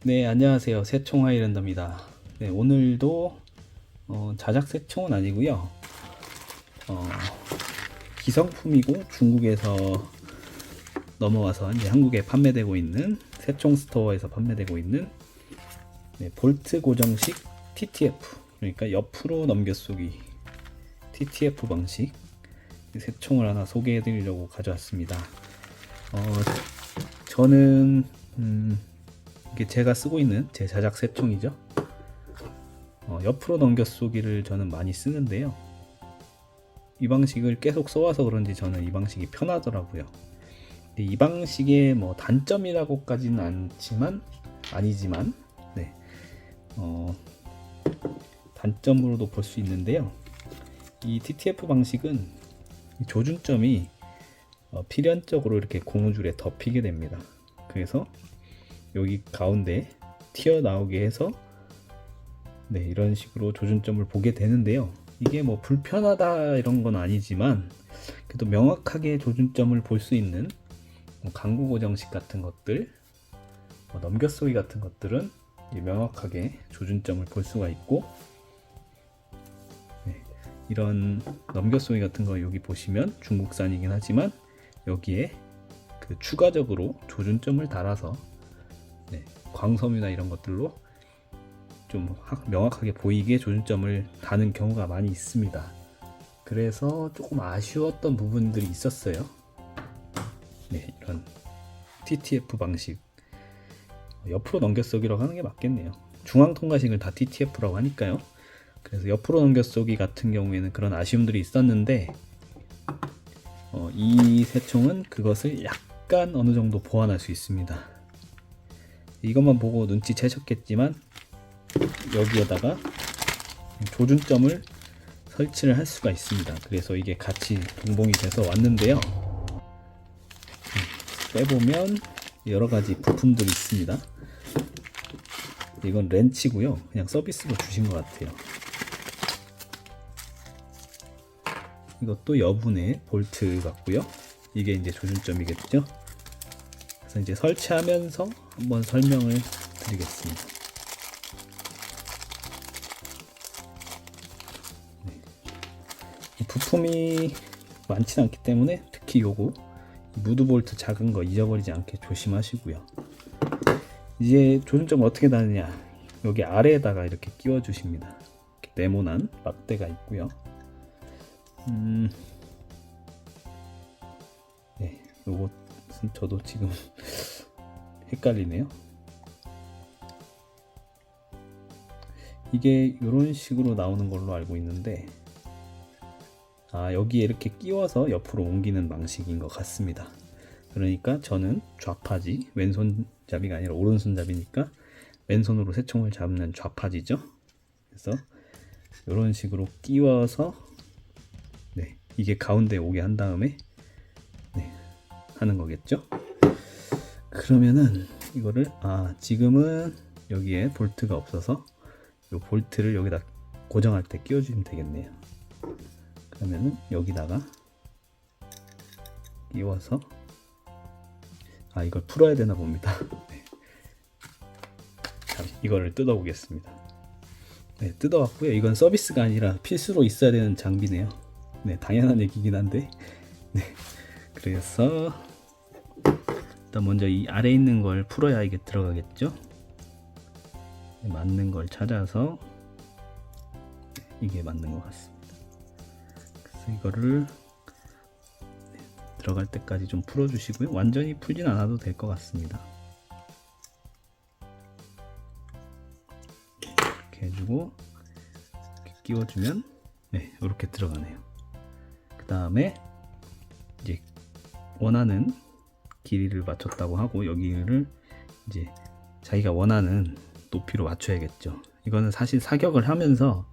네, 안녕하세요. 새총 하이랜더입니다. 네, 오늘도 자작 새총은 아니고요. 어, 기성품이고 중국에서 넘어와서 이제 한국에 판매되고 있는 새총 스토어에서 판매되고 있는 볼트 고정식 TTF, 그러니까 옆으로 넘겨쏘기 TTF 방식 새총을 하나 소개해 드리려고 가져왔습니다. 저는 이게 제가 쓰고 있는 제 자작 새총이죠. 옆으로 넘겨쏘기를 저는 많이 쓰는데요. 이 방식을 계속 써와서 그런지 저는 이 방식이 편하더라고요. 이 방식의 뭐 단점이라고까지는 아니지만 네. 단점으로도 볼 수 있는데요. 이 TTF 방식은 조준점이 필연적으로 이렇게 고무줄에 덮이게 됩니다. 그래서 여기 가운데 튀어나오게 해서 이런 식으로 조준점을 보게 되는데요. 이게 뭐 불편하다 이런 건 아니지만 그래도 명확하게 조준점을 볼 수 있는 강구 고정식 같은 것들, 넘겨쏘기 같은 것들은 명확하게 조준점을 볼 수가 있고, 이런 넘겨쏘기 같은 거 여기 보시면 중국산이긴 하지만 여기에 그 추가적으로 조준점을 달아서 광섬유나 이런 것들로 좀 명확하게 보이게 조준점을 다는 경우가 많이 있습니다. 그래서 조금 아쉬웠던 부분들이 있었어요. 이런 TTF 방식, 옆으로 넘겨쏘기라고 하는 게 맞겠네요. 중앙 통과식을 다 TTF라고 하니까요. 그래서 옆으로 넘겨쏘기 같은 경우에는 그런 아쉬움들이 있었는데 이 새총은 그것을 약간 어느 정도 보완할 수 있습니다. 이것만 보고 눈치채셨겠지만 여기에다가 조준점을 설치를 할 수가 있습니다. 그래서 이게 같이 동봉이 돼서 왔는데요. 빼보면 여러가지 부품들이 있습니다. 이건 렌치고요. 그냥 서비스로 주신 것 같아요. 이것도 여분의 볼트 같고요. 이게 이제 조준점이겠죠. 그래서 이제 설치하면서 한번 설명을 드리겠습니다. 이 부품이 많지 않기 때문에 특히 요거 무드 볼트 작은 거 잊어버리지 않게 조심하시고요. 이제 조준점을 어떻게 다느냐, 여기 아래에다가 이렇게 끼워 주십니다. 이렇게 네모난 막대가 있고요. 요것은 저도 지금 헷갈리네요. 이게 이런 식으로 나오는 걸로 알고 있는데 여기에 이렇게 끼워서 옆으로 옮기는 방식인 것 같습니다. 그러니까 저는 좌파지, 왼손잡이가 아니라 오른손잡이니까 왼손으로 새총을 잡는 좌파지죠. 그래서 이런 식으로 끼워서 이게 가운데 오게 한 다음에 하는 거겠죠. 그러면은 이거를 지금은 여기에 볼트가 없어서 이 볼트를 여기다 고정할 때 끼워주면 되겠네요. 그러면은 여기다가 끼워서 이걸 풀어야 되나 봅니다. 이거를 뜯어 보겠습니다. 뜯어 왔고요. 이건 서비스가 아니라 필수로 있어야 되는 장비네요. 당연한 얘기긴 한데 그래서 일단 먼저 이 아래에 있는 걸 풀어야 이게 들어가겠죠. 맞는 걸 찾아서 이게 맞는 것 같습니다. 그래서 이거를 들어갈 때까지 좀 풀어 주시고요. 완전히 풀진 않아도 될 것 같습니다. 이렇게 해주고 이렇게 끼워주면 이렇게 들어가네요. 그 다음에 이제 원하는 길이를 맞췄다고 하고 여기를 이제 자기가 원하는 높이로 맞춰야겠죠. 이거는 사실 사격을 하면서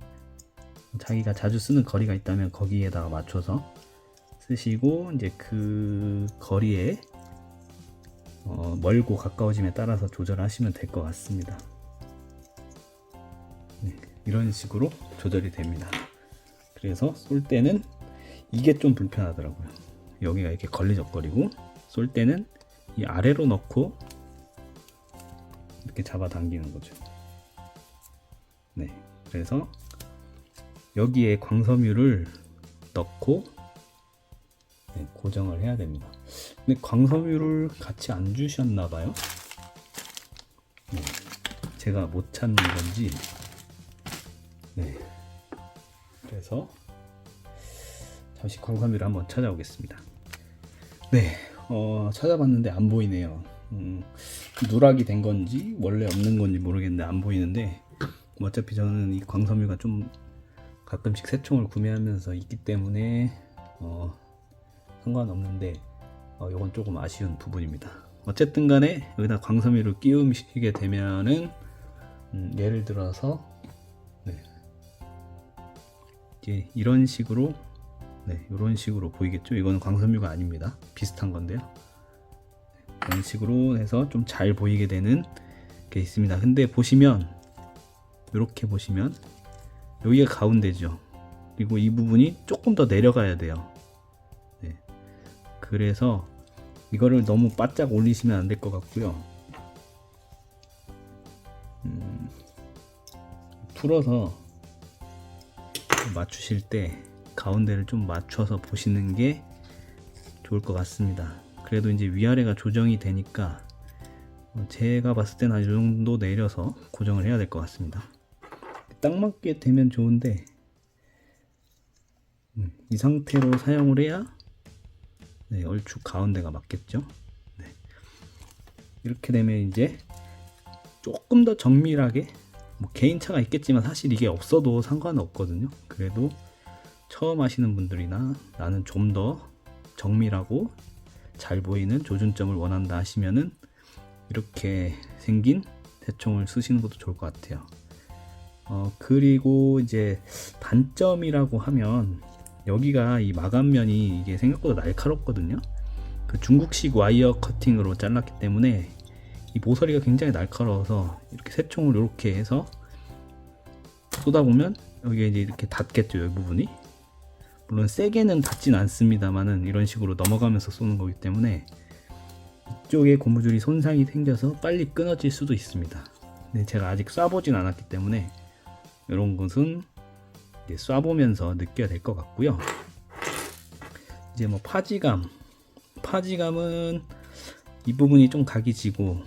자기가 자주 쓰는 거리가 있다면 거기에다가 맞춰서 쓰시고, 이제 그 거리에 멀고 가까워짐에 따라서 조절하시면 될 것 같습니다. 이런 식으로 조절이 됩니다. 그래서 쏠 때는 이게 좀 불편하더라고요. 여기가 이렇게 걸리적거리고, 쏠 때는 이 아래로 넣고 이렇게 잡아당기는 거죠. 네, 그래서 여기에 광섬유를 넣고 네, 고정을 해야 됩니다. 근데 광섬유를 같이 안 주셨나 봐요. 네, 제가 못 찾는 건지. 네, 그래서 잠시 광섬유를 한번 찾아오겠습니다. 네, 찾아봤는데 안 보이네요. 누락이 된 건지 원래 없는 건지 모르겠는데 안 보이는데, 어차피 저는 이 광섬유가 좀 가끔씩 새총을 구매하면서 있기 때문에 상관없는데 이건 조금 아쉬운 부분입니다. 어쨌든 간에 여기다 광섬유를 끼우시게 되면은 예를 들어서 네, 이제 이런 식으로 이런 식으로 보이겠죠. 이거는 광섬유가 아닙니다. 비슷한 건데요. 이런 식으로 해서 좀 잘 보이게 되는 게 있습니다. 근데 보시면 이렇게 보시면 여기가 가운데죠. 그리고 이 부분이 조금 더 내려가야 돼요. 네. 그래서 이거를 너무 바짝 올리시면 안 될 것 같고요. 풀어서 맞추실 때 가운데를 좀 맞춰서 보시는 게 좋을 것 같습니다. 그래도 이제 위아래가 조정이 되니까 제가 봤을 때는 이 정도 내려서 고정을 해야 될 것 같습니다. 딱 맞게 되면 좋은데 이 상태로 사용을 해야 얼추 가운데가 맞겠죠. 네. 이렇게 되면 이제 조금 더 정밀하게, 뭐 개인차가 있겠지만 사실 이게 없어도 상관은 없거든요. 그래도 처음 하시는 분들이나 나는 좀 더 정밀하고 잘 보이는 조준점을 원한다 하시면은 이렇게 생긴 새총을 쓰시는 것도 좋을 것 같아요. 그리고 이제 단점이라고 하면 여기가 이 마감면이 이게 생각보다 날카롭거든요. 그 중국식 와이어 커팅으로 잘랐기 때문에 이 모서리가 굉장히 날카로워서 이렇게 새총을 이렇게 해서 쏟아보면 여기에 이제 이렇게 닿겠죠. 이 부분이. 물론 세게는 닿진 않습니다만은 이런 식으로 넘어가면서 쏘는 거기 때문에 이쪽에 고무줄이 손상이 생겨서 빨리 끊어질 수도 있습니다. 근데 제가 아직 쏴보진 않았기 때문에 이런 것은 이제 쏴보면서 느껴야 될 것 같고요. 이제 뭐 파지감은 이 부분이 좀 각이 지고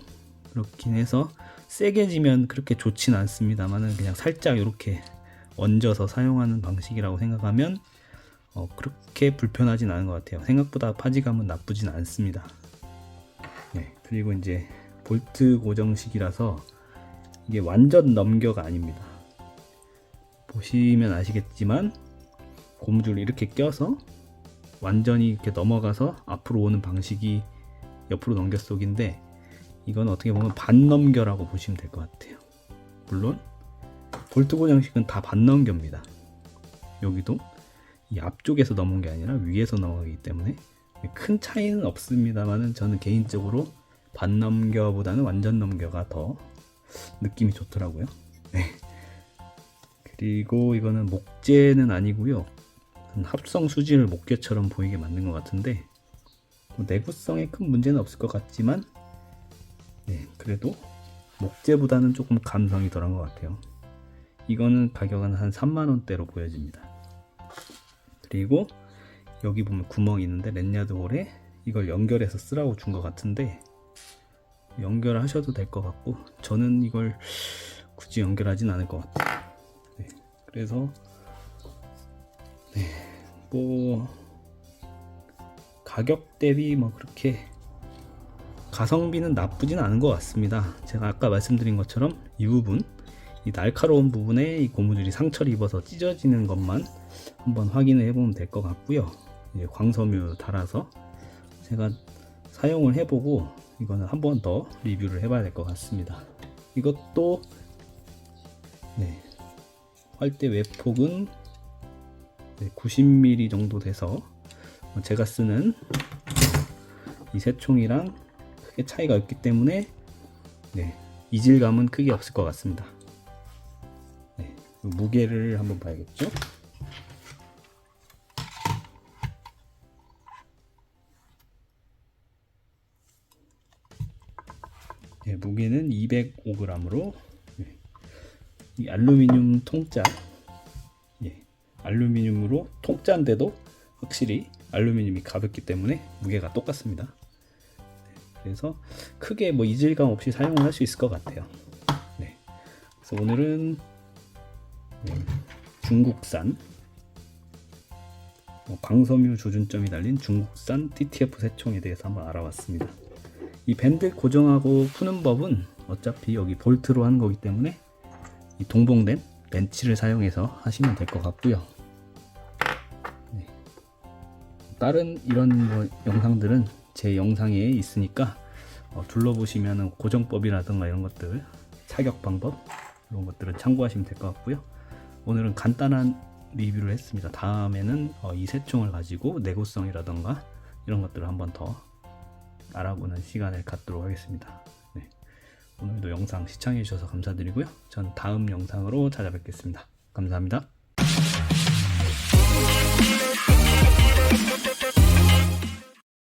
그렇긴 해서 세게 지면 그렇게 좋진 않습니다만은 그냥 살짝 이렇게 얹어서 사용하는 방식이라고 생각하면 그렇게 불편하진 않은 것 같아요. 생각보다 파지감은 나쁘진 않습니다. 네, 그리고 이제 볼트 고정식이라서 이게 완전 넘겨가 아닙니다. 보시면 아시겠지만 고무줄을 이렇게 껴서 완전히 이렇게 넘어가서 앞으로 오는 방식이 옆으로 넘겨 쏘기인데, 이건 어떻게 보면 반 넘겨라고 보시면 될 것 같아요. 물론 볼트 고정식은 다 반 넘겨입니다. 여기도 이 앞쪽에서 넘은 게 아니라 위에서 넘어가기 때문에 큰 차이는 없습니다만은 저는 개인적으로 반 넘겨보다는 완전 넘겨가 더 느낌이 좋더라고요. 네. 그리고 이거는 목재는 아니고요. 합성 수질 목재처럼 보이게 만든 것 같은데 내구성에 큰 문제는 없을 것 같지만 그래도 목재보다는 조금 감성이 덜한 것 같아요. 이거는 가격은 한 3만원대로 보여집니다. 그리고 여기 보면 구멍이 있는데 렛야드 홀에 이걸 연결해서 쓰라고 준 것 같은데 연결하셔도 될 것 같고 저는 이걸 굳이 연결하진 않을 것 같아요. 그래서 뭐 가격 대비 뭐 그렇게 가성비는 나쁘진 않은 것 같습니다. 제가 아까 말씀드린 것처럼 이 부분, 이 날카로운 부분에 이 고무줄이 상처를 입어서 찢어지는 것만 한번 확인을 해보면 될 것 같고요. 이제 광섬유 달아서 제가 사용을 해보고 이거는 한 번 더 리뷰를 해봐야 될 것 같습니다. 이것도 활대 외폭은 90mm 정도 돼서 제가 쓰는 이 새총이랑 크게 차이가 없기 때문에 이질감은 크게 없을 것 같습니다. 무게를 한번 봐야겠죠. 예, 무게는 205g으로 이 알루미늄 통짜, 예, 알루미늄으로 통짜인데도 확실히 알루미늄이 가볍기 때문에 무게가 똑같습니다. 그래서 크게 뭐 이질감 없이 사용을 할 수 있을 것 같아요. 네. 그래서 오늘은 중국산 광섬유 조준점이 달린 중국산 TTF 새총에 대해서 한번 알아봤습니다. 이 밴드 고정하고 푸는 법은 어차피 여기 볼트로 하는 거기 때문에 이 동봉된 벤치를 사용해서 하시면 될 것 같고요. 네. 다른 이런 뭐 영상들은 제 영상에 있으니까 둘러보시면 고정법이라든가 이런 것들, 사격 방법 이런 것들은 참고하시면 될 것 같고요. 오늘은 간단한 리뷰를 했습니다. 다음에는 이 새총을 가지고 내구성이라든가 이런 것들을 한번 더 알아보는 시간을 갖도록 하겠습니다. 네. 오늘도 영상 시청해 주셔서 감사드리고요. 전 다음 영상으로 찾아뵙겠습니다. 감사합니다.